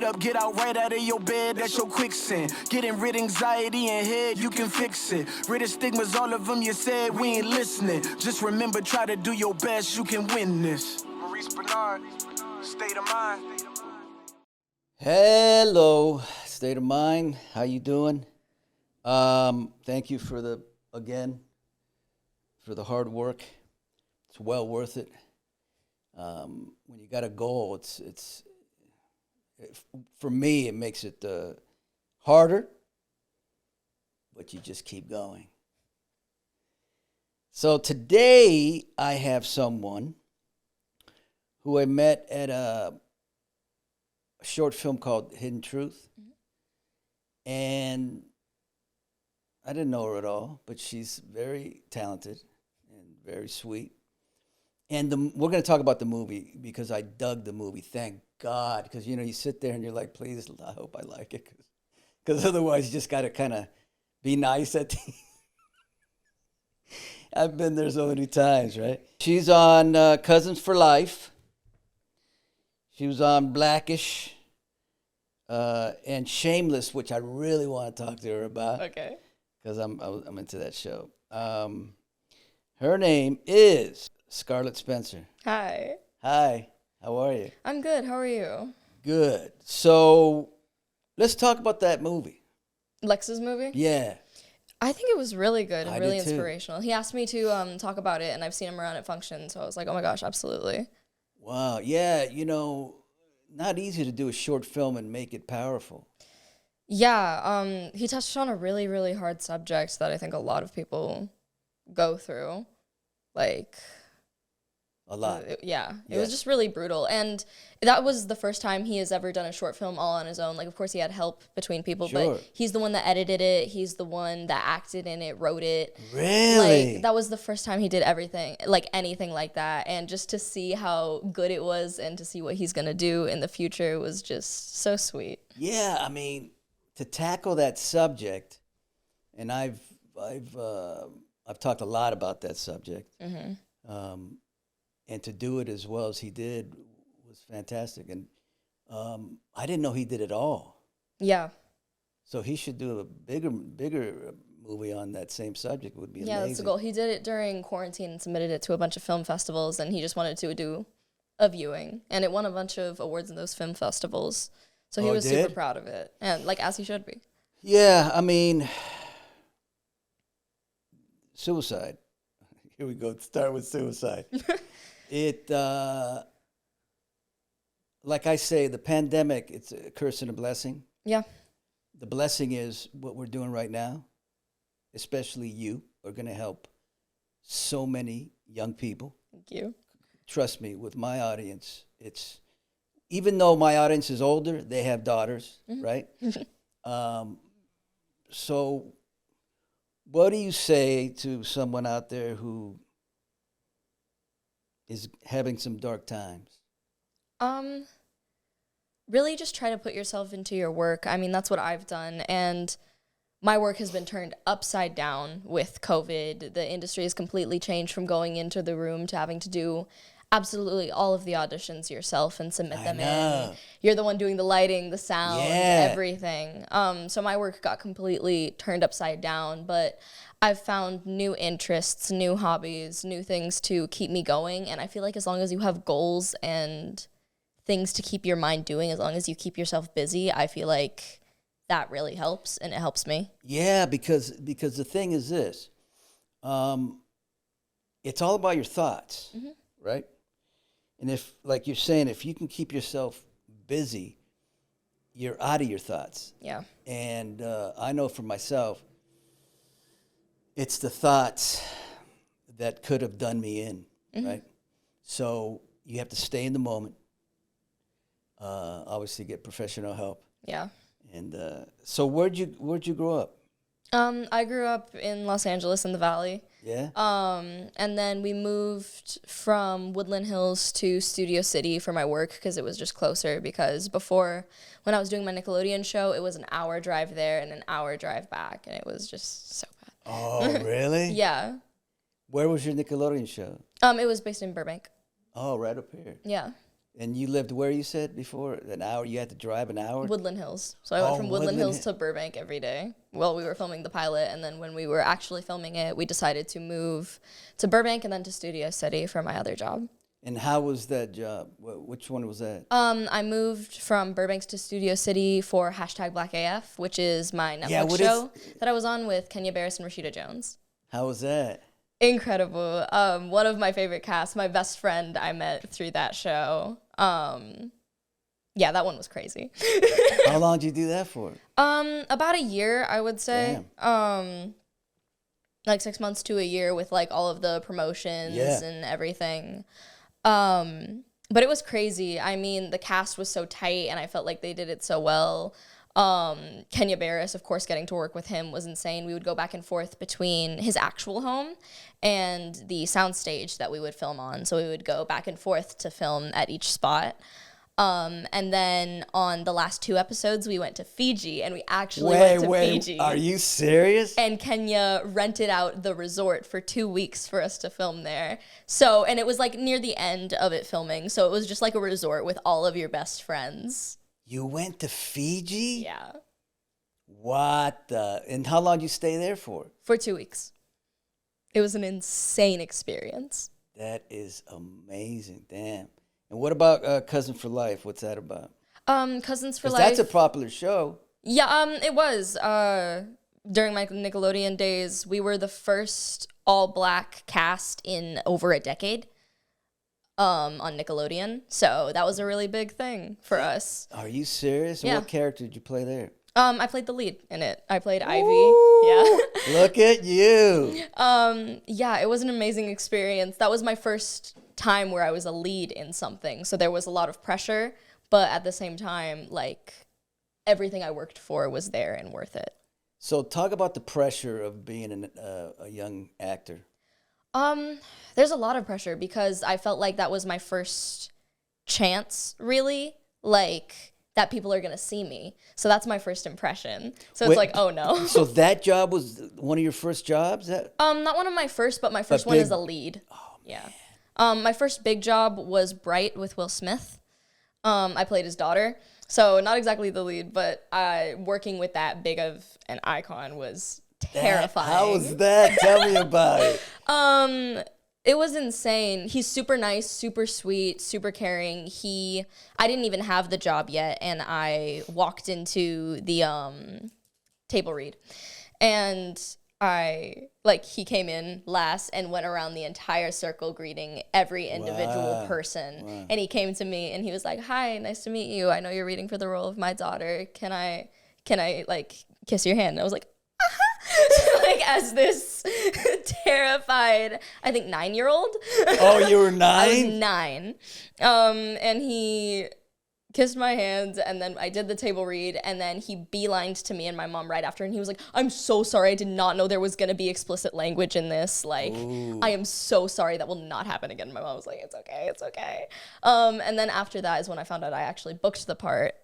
up, get out right out of your bed, that's your quicksand. Getting rid anxiety and head, you can fix it. Rid of stigmas, all of them you said, we ain't listening. Just remember, try to do your best, you can win this. Maurice Benard, State of Mind. Hello, State of Mind. How you doing? Thank you for the hard work. It's well worth it. When you got a goal, it's for me, it makes it harder, but you just keep going. So today I have someone who I met at a short film called Hidden Truth. Mm-hmm. And I didn't know her at all, but she's very talented and very sweet. And we're going to talk about the movie because I dug the movie. Thank God. Because, you know, you sit there and you're like, please, I hope I like it. Because otherwise you just got to kind of be nice at the I've been there so many times, right? She's on Cousins for Life. She was on Blackish and Shameless, which I really want to talk to her about. Okay. Because I'm into that show. Her name is Scarlet Spencer. Hi. Hi. How are you? I'm good. How are you? Good. So let's talk about that movie. Lex's movie? Yeah. I think it was really good and I really did too. inspirational. He asked me to talk about it, and I've seen him around at functions, so I was like, oh my gosh, absolutely. Wow. Yeah, you know, not easy to do a short film and make it powerful. Yeah, he touched on a really, really hard subject that I think a lot of people go through. Like... A lot. It was just really brutal. And that was the first time he has ever done a short film all on his own. Like, of course, he had help between people, Sure. but he's the one that edited it. He's the one that acted in it, wrote it. Really? Like, that was the first time he did everything, like anything like that. And just to see how good it was and to see what he's going to do in the future was just so sweet. Yeah, I mean, to tackle that subject, and I've talked a lot about that subject. Mm-hmm. And to do it as well as he did was fantastic. And I didn't know he did it all. Yeah. So he should do a bigger movie on that same subject. Would be amazing. Yeah, that's the goal. He did it during quarantine and submitted it to a bunch of film festivals, and he just wanted to do a viewing. And it won a bunch of awards in those film festivals. So he was super proud of it, and like as he should be. Yeah, I mean, suicide. Here we go. Start with suicide. It, like I say, the pandemic, it's a curse and a blessing. Yeah. The blessing is what we're doing right now, especially you, are going to help so many young people. Thank you. Trust me, with my audience, it's, even though my audience is older, they have daughters, mm-hmm. right? So what do you say to someone out there who is having some dark times? Really just try to put yourself into your work. I mean, that's what I've done. And my work has been turned upside down with COVID. The industry has completely changed from going into the room to having to do absolutely all of the auditions yourself and submit them in. You're the one doing the lighting, the sound, everything. So my work got completely turned upside down, but I've found new interests, new hobbies, new things to keep me going. And I feel like as long as you have goals and things to keep your mind doing, as long as you keep yourself busy, I feel like that really helps, and it helps me. Yeah, because the thing is this, it's all about your thoughts, mm-hmm. right? And if, like you're saying, if you can keep yourself busy, you're out of your thoughts. Yeah. And I know for myself, it's the thoughts that could have done me in, mm-hmm. right? So you have to stay in the moment. Obviously, get professional help. Yeah. And so where'd you grow up? I grew up in Los Angeles in the Valley. Yeah. And then we moved from Woodland Hills to Studio City for my work because it was just closer. Because before, when I was doing my Nickelodeon show, it was an hour drive there and an hour drive back, and it was just so bad. Oh, really? Yeah. Where was your Nickelodeon show? It was based in Burbank. Oh, right up here. Yeah. And you lived where you said before? An hour? You had to drive an hour? Woodland Hills. So I went from Woodland Hills Hill. to Burbank every day while we were filming the pilot. And then when we were actually filming it, we decided to move to Burbank and then to Studio City for my other job. And how was that job? Which one was that? I moved from Burbank to Studio City for #BlackAF, which is my Netflix show that I was on with Kenya Barris and Rashida Jones. How was that? Incredible. One of my favorite casts, my best friend I met through that show. Yeah, that one was crazy. How long did you do that for? About a year, I would say. Damn. Like 6 months to a year with like all of the promotions and everything. But it was crazy. I mean, the cast was so tight and I felt like they did it so well. Kenya Barris, of course, getting to work with him was insane. We would go back and forth between his actual home and the soundstage that we would film on. So we would go back and forth to film at each spot. And then on the last 2 episodes, we went to Fiji, and we actually went to Fiji. Are you serious? And Kenya rented out the resort for 2 weeks for us to film there. So, and it was like near the end of it filming. So it was just like a resort with all of your best friends. You went to Fiji? Yeah. What the? And how long did you stay there for? For 2 weeks. It was an insane experience. That is amazing. Damn. And what about Cousin for Life? What's that about? Cousins for 'Cause Life. that's a popular show. Yeah, it was. During my Nickelodeon days, we were the first all-black cast in over a decade on Nickelodeon. So that was a really big thing for us. Are you serious? And Yeah. what character did you play there? I played the lead in it. I played Ivy. Ooh, Yeah. Look at you. Yeah, it was an amazing experience. That was my first time where I was a lead in something. So there was a lot of pressure, but at the same time, like, everything I worked for was there and worth it. So talk about the pressure of being a young actor. There's a lot of pressure because I felt like that was my first chance, really, like, that people are gonna see me. So that's my first impression. So it's Wait, like, oh no. So that job was one of your first jobs? Not one of my first, but my first one as a lead. Oh, yeah. My first big job was Bright with Will Smith. I played his daughter. So not exactly the lead, but working with that big of an icon was terrifying. How was that? Tell me about it. It was insane. He's super nice, super sweet, super caring. I didn't even have the job yet, and I walked into the table read, and he came in last and went around the entire circle greading every individual person. Wow. And he came to me and he was like, "Hi, nice to meet you. I know you're reading for the role of my daughter. Can I like kiss your hand?" And I was like, like, as this terrified, I think 9-year-old. Oh, you were 9? I was 9. And he kissed my hand, and then I did the table read, and then he beelined to me and my mom right after, and he was like, "I'm so sorry. I did not know there was going to be explicit language in this. Like, Ooh. I am so sorry. That will not happen again." My mom was like, "It's okay. It's okay." And then after that is when I found out I actually booked the part.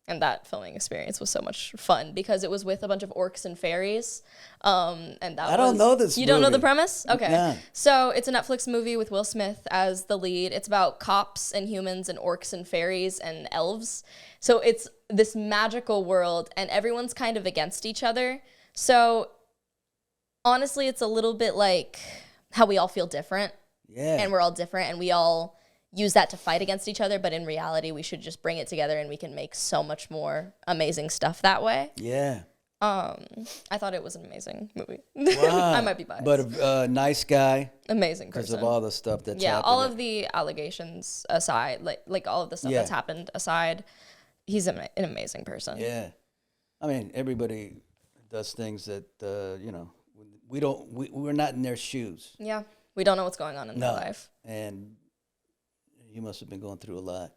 And that filming experience was so much fun because it was with a bunch of orcs and fairies. And that I don't know this You don't know the movie. premise? Okay. Nah. So it's a Netflix movie with Will Smith as the lead. It's about cops and humans and orcs and fairies and elves. So it's this magical world and everyone's kind of against each other. So honestly, it's a little bit like how we all feel different. Yeah. And we're all different and we all use that to fight against each other, but in reality, we should just bring it together and we can make so much more amazing stuff that way. Yeah. I thought it was an amazing movie. Wow. I might be biased. But a nice guy Amazing because person. of all the stuff that's Yeah, happened. all of the allegations aside, like all of the stuff Yeah. that's happened aside, he's an amazing person. Yeah. I mean, everybody does things that, we're not in their shoes. Yeah, we don't know what's going on in their No. life. And you must have been going through a lot.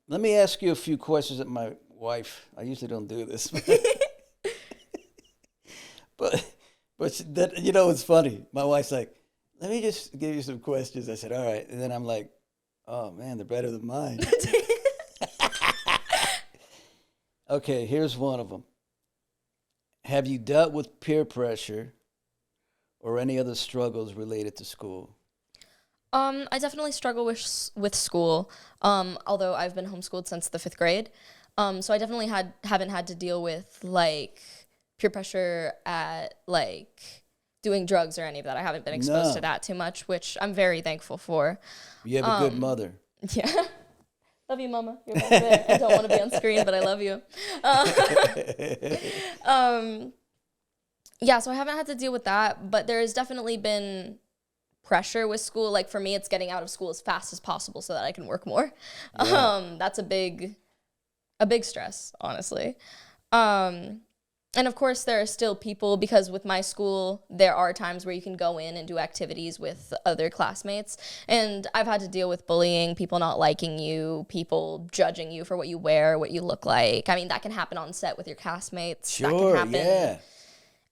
Let me ask you a few questions that my wife, I usually don't do this, but it's funny. My wife's like, "Let me just give you some questions." I said, "All right." And then I'm like, "Oh man, they're better than mine." Okay, here's one of them. Have you dealt with peer pressure or any other struggles related to school? I definitely struggle with school. Although I've been homeschooled since the 5th grade. So I definitely haven't had to deal with like peer pressure at like doing drugs or any of that. I haven't been exposed No. to that too much, which I'm very thankful for. You have a good mother. Yeah. Love you, Mama. You're back there. I don't want to be on screen, but I love you. Yeah, so I haven't had to deal with that, but there has definitely been pressure with school. Like for me, it's getting out of school as fast as possible so that I can work more. Yeah. That's a big stress, honestly. And of course, there are still people, because with my school, there are times where you can go in and do activities with other classmates. And I've had to deal with bullying, people not liking you, people judging you for what you wear, what you look like. I mean, that can happen on set with your classmates. That can Sure, happen yeah.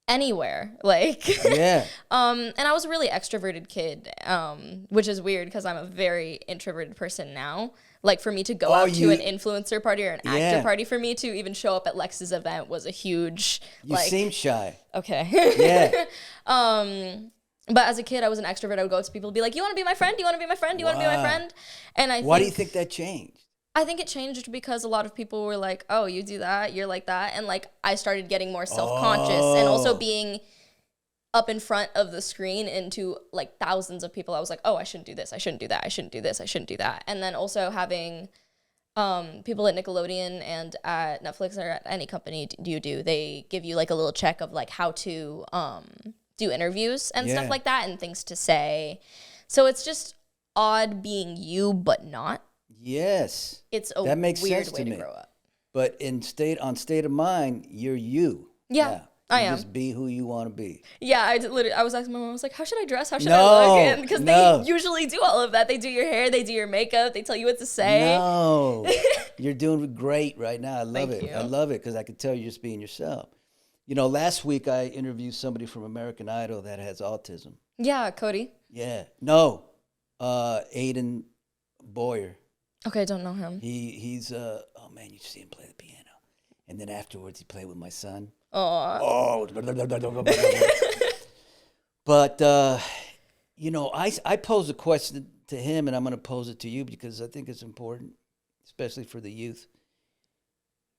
anywhere. Like, Yeah. and I was a really extroverted kid, which is weird because I'm a very introverted person now. Like for me to go out to an influencer party or an actor party, for me to even show up at Lex's event was a huge, You like, seem shy. okay. Yeah. But as a kid, I was an extrovert. I would go up to people and be like, you want to be my friend? You want to be my friend? You want to be my Wow. friend? And Why do you think that changed? I think it changed because a lot of people were like, oh, you do that, you're like that. And like I started getting more self-conscious and also being up in front of the screen into like thousands of people. I was like, oh, I shouldn't do this. I shouldn't do that. I shouldn't do this. I shouldn't do that. And then also having people at Nickelodeon and at Netflix or at any company you do, they give you like a little check of like how to do interviews and stuff like that and things to say. So it's just odd being you, but not. Yes. It's a that makes weird sense way to to me. grow up. But on state of mind, you're you. Yeah, I am. Just be who you want to be. Yeah, I was asking my mom, I was like, how should I dress? How should No, I look? Because no. they usually do all of that. They do your hair, they do your makeup, they tell you what to say. No. You're doing great right now. I love Thank it. you. I love it because I can tell you're just being yourself. You know, last week I interviewed somebody from American Idol that has autism. Yeah, Cody. Yeah. No. Aiden Boyer. Okay, I don't know him. He's oh man, you should see him play the piano. And then afterwards he played with my son. Aw. Oh. But you know, I posed a question to him and I'm going to pose it to you because I think it's important, especially for the youth.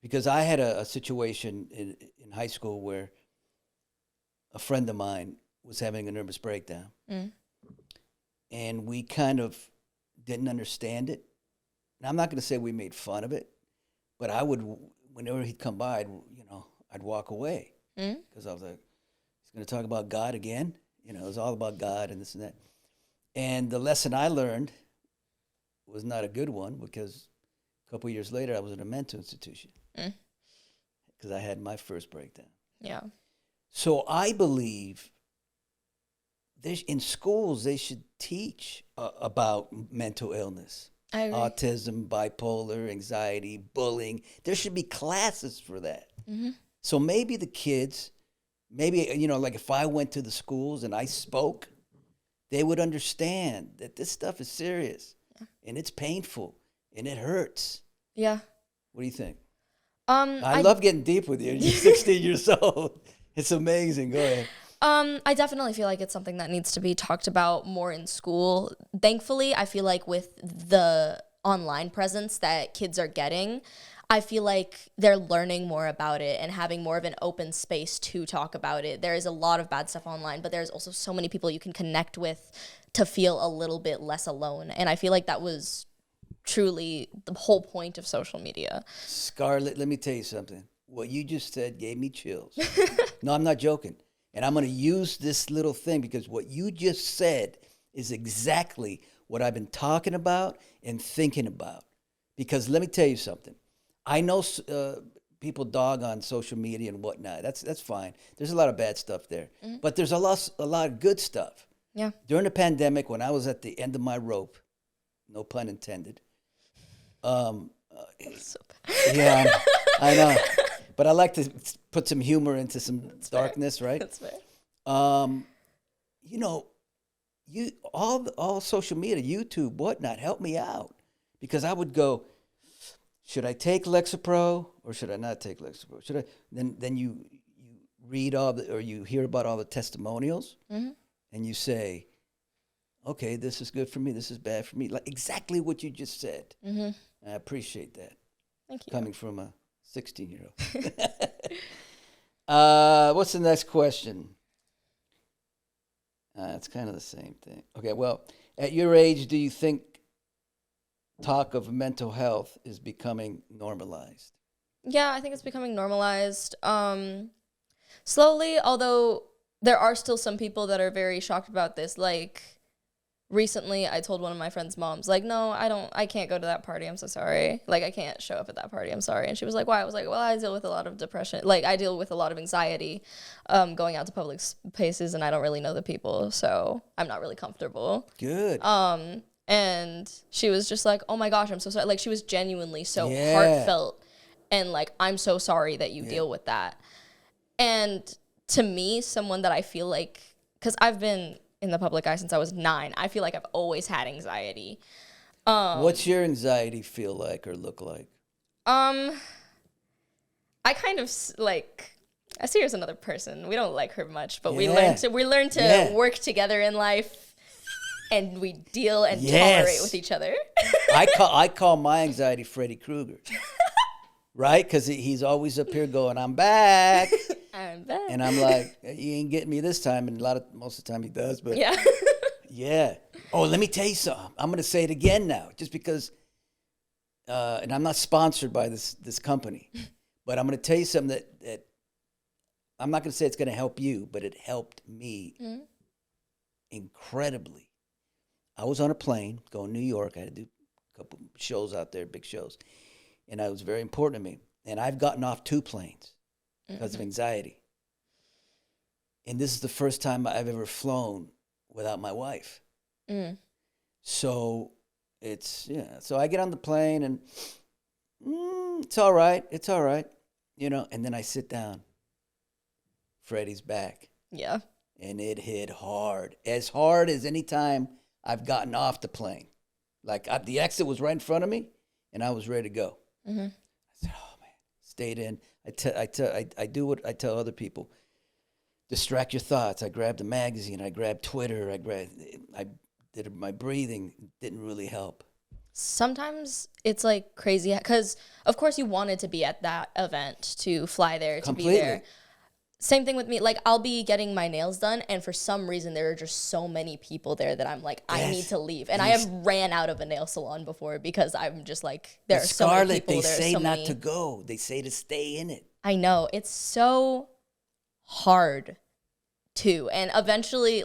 Because I had a situation in high school where a friend of mine was having a nervous breakdown. And we kind of didn't understand it. Now, I'm not going to say we made fun of it, but I would, whenever he'd come by, I'd walk away because I was like, he's going to talk about God again. You know, it was all about God and this and that. And the lesson I learned was not a good one because a couple of years later, I was in a mental institution because I had my first breakdown. Yeah. So I believe in schools, they should teach about mental illness. I agree. Autism, bipolar, anxiety, bullying. There should be classes for that. So maybe the kids, like if I went to the schools and I spoke, they would understand that this stuff is serious and it's painful and it hurts. Yeah. What do you think? I love getting deep with you. You're 16 years old. It's amazing. Go ahead. I definitely feel like it's something that needs to be talked about more in school. Thankfully, I feel like with the online presence that kids are getting, I feel like they're learning more about it and having more of an open space to talk about it. There is a lot of bad stuff online, but there's also so many people you can connect with to feel a little bit less alone. And I feel like that was truly the whole point of social media. Scarlett, let me tell you something. What you just said gave me chills. No, I'm not joking. And I'm going to use this little thing because what you just said is exactly what I've been talking about and thinking about. Because let me tell you something. I know people dog on social media and whatnot. That's fine. There's a lot of bad stuff there. But there's a lot of good stuff. Yeah. During the pandemic, when I was at the end of my rope, no pun intended. So bad. Yeah, I know. But I like to put some humor into some darkness, right? That's fair. All social media, YouTube, whatnot, help me out. Because I would go, should I take Lexapro or should I not take Lexapro? Should I? Then you read or you hear about all the testimonials, and you say, okay, this is good for me, this is bad for me. Like exactly what you just said. Mm-hmm. I appreciate that. Thank you. Coming from a 16-year-old. What's the next question? It's kind of the same thing. Okay, well, at your age, do you think talk of mental health is becoming normalized? Yeah, I think it's becoming normalized. Slowly, although there are still some people that are very shocked about this. Like recently I told one of my friend's moms, like, no, I can't go to that party. I'm so sorry. Like, I can't show up at that party. I'm sorry. And she was like, why? I was like, well, I deal with a lot of depression. Like, I deal with a lot of anxiety going out to public spaces, and I don't really know the people. So I'm not really comfortable. Good. And she was just like, oh my gosh, I'm so sorry. Like, she was genuinely so Yeah. heartfelt and like, I'm so sorry that you deal with that. And to me, someone that I feel like, because I've been in the public eye since I was 9, I feel like I've always had anxiety. What's your anxiety feel like or look like? I kind of like, I see her as another person. We don't like her much, but we learn to work together in life, and we deal and tolerate with each other. I call my anxiety Freddy Krueger. Right? Because he's always up here going, I'm back. I'm back. And I'm like, you ain't getting me this time. And most of the time he does. But Yeah. yeah. Oh, let me tell you something. I'm going to say it again now, just because, and I'm not sponsored by this company, but I'm going to tell you something that I'm not going to say it's going to help you, but it helped me incredibly. I was on a plane going to New York. I had to do a couple shows out there, big shows. And it was very important to me. And I've gotten off 2 planes because of anxiety. And this is the first time I've ever flown without my wife. So so I get on the plane and it's all right. It's all right. You know, and then I sit down. Freddie's back. Yeah. And it hit hard as any time I've gotten off the plane. Like the exit was right in front of me and I was ready to go. I said, oh man, stayed in. I do what I tell other people. Distract your thoughts. I grabbed a magazine. I grabbed Twitter. I did my breathing. Didn't really help. Sometimes it's like crazy because, of course, you wanted to be at that event, to fly there, to be there. Same thing with me. Like, I'll be getting my nails done, and for some reason, there are just so many people there that I'm like, I need to leave. And I have ran out of a nail salon before because I'm just like, there are so many people. Scarlett, they say not to go. They say to stay in it. I know. It's so hard, too. And eventually,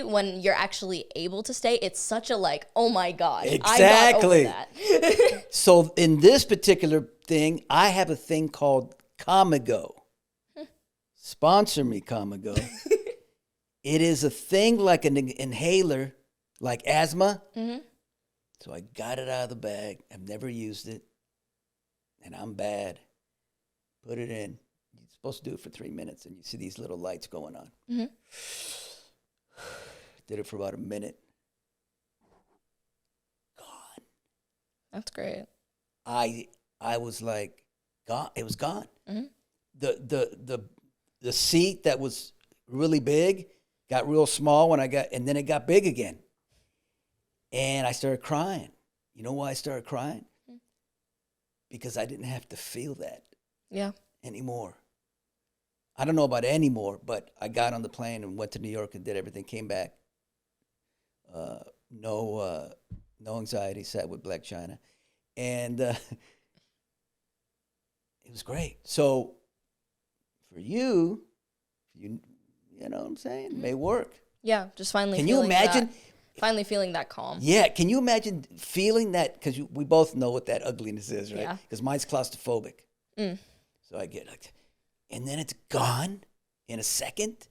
when you're actually able to stay, it's such a like, oh my gosh, exactly. I got over that. So in this particular thing, I have a thing called Comigo. Sponsor me, Comigo. It is a thing like an inhaler, like asthma. So I got it out of the bag. I've never used it. And I'm bad. Put it in. You're supposed to do it for 3 minutes, and you see these little lights going on. Did it for about a minute. Gone. That's great. I was like, gone. It was gone. The seat that was really big got real small and then it got big again. And I started crying. You know why I started crying? Because I didn't have to feel that anymore. I don't know about anymore, but I got on the plane and went to New York and did everything, came back. No anxiety, sat with Black China. And it was great. So for you know what I'm saying? It may work. Yeah, just finally Can you imagine? Finally feeling that calm. Yeah, can you imagine feeling that? Because we both know what that ugliness is, right? Yeah. Because mine's claustrophobic. So I get like, and then it's gone in a second.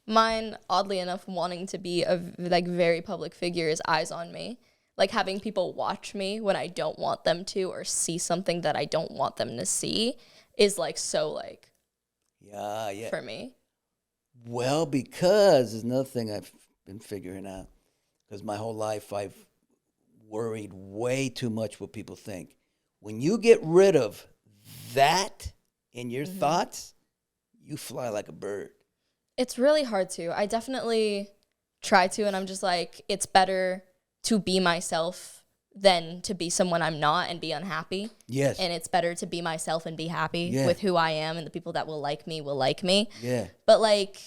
Mine, oddly enough, wanting to be a like very public figure is eyes on me. Like having people watch me when I don't want them to, or see something that I don't want them to see, is like so like. Yeah. For me. Well, because there's another thing I've been figuring out. Because my whole life I've worried way too much what people think. When you get rid of that in your thoughts, you fly like a bird. It's really hard to. I definitely try to, and I'm just like, it's better to be myself than to be someone I'm not and be unhappy. Yes. And it's better to be myself and be happy Yeah. with who I am, and the people that will like me will like me. Yeah. But like,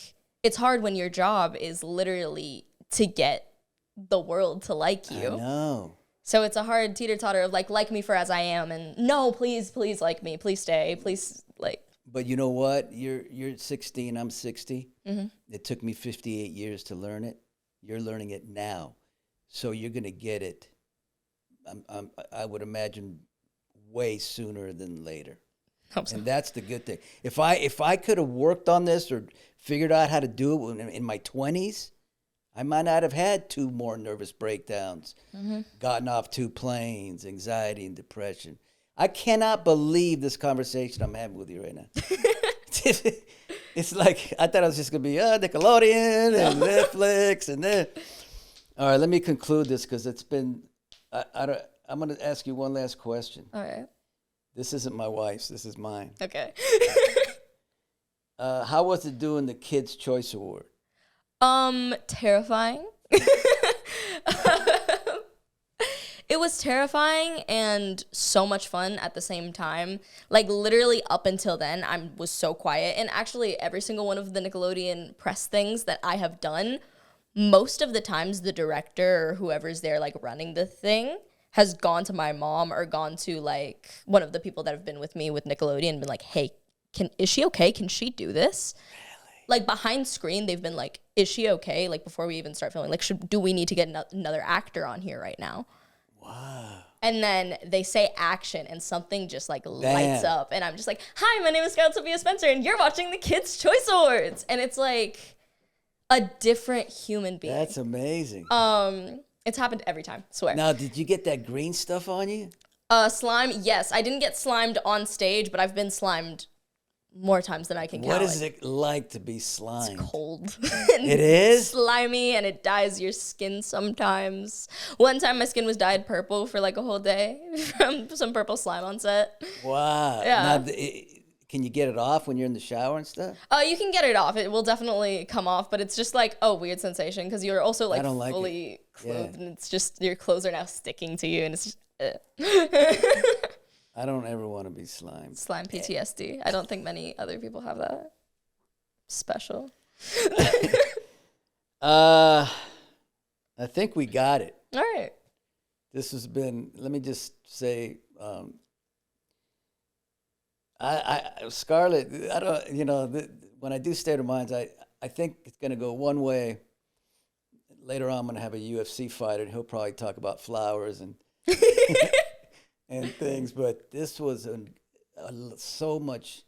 it's hard when your job is literally to get the world to like you. I know. So it's a hard teeter-totter of like me for as I am, and no, please like me, please stay, please like. But you know what? You're 16, I'm 60. Mm-hmm. It took me 58 years to learn it. You're learning it now. So you're going to get it, I would imagine, way sooner than later. Hope so. And that's the good thing. If I could have worked on this or figured out how to do it in my 20s, I might not have had 2 more nervous breakdowns, gotten off 2 planes, anxiety and depression. I cannot believe this conversation I'm having with you right now. It's like, I thought it was just going to be Nickelodeon and Netflix and then. All right, let me conclude this because it's been, I'm going to ask you one last question. All right. This isn't my wife's, this is mine. Okay. How was it doing the Kids' Choice Award? Terrifying. It was terrifying and so much fun at the same time. Like literally up until then, I was so quiet. And actually every single one of the Nickelodeon press things that I have done, most of the times the director or whoever's there like running the thing has gone to my mom or gone to like one of the people that have been with me with Nickelodeon and been like, hey, is she okay? Can she do this? Like behind screen, they've been like, is she okay? Like before we even start filming, like, do we need to get another actor on here right now? Wow. And then they say action and something just like lights up. And I'm just like, hi, my name is Scarlet Spencer and you're watching the Kids' Choice Awards. And it's like a different human being. That's amazing. It's happened every time, swear. Now, did you get that green stuff on you? Slime, yes. I didn't get slimed on stage, but I've been slimed more times than I can count. What is it like to be slimed? It's cold. It is? Slimy, and it dyes your skin sometimes. One time my skin was dyed purple for like a whole day from some purple slime on set. Wow. Yeah. Now, can you get it off when you're in the shower and stuff? You can get it off. It will definitely come off, but it's just like a weird sensation because you're also like don't like fully clothed, Yeah. and it's just your clothes are now sticking to you, and it's just I don't ever want to be slimed. slime PTSD. I don't think many other people have that. Special. I think we got it. All right. This has been, let me just say, Scarlett, I don't, when I do State of Minds, I think it's going to go one way. Later on, I'm going to have a UFC fighter, and he'll probably talk about flowers and and things. But this was so much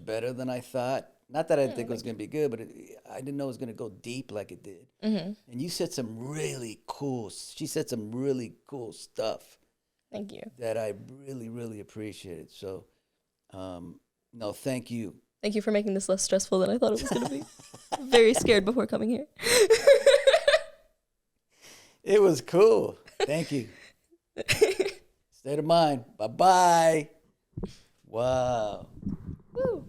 better than I thought. Not that I didn't think it was going to be good, but I didn't know it was going to go deep like it did. Mm-hmm. And you said she said some really cool stuff. Thank you. That I really, really appreciated. So, no, thank you. Thank you for making this less stressful than I thought it was going to be. Very scared before coming here. It was cool. Thank you. State of Mind. Bye-bye. Wow. Woo.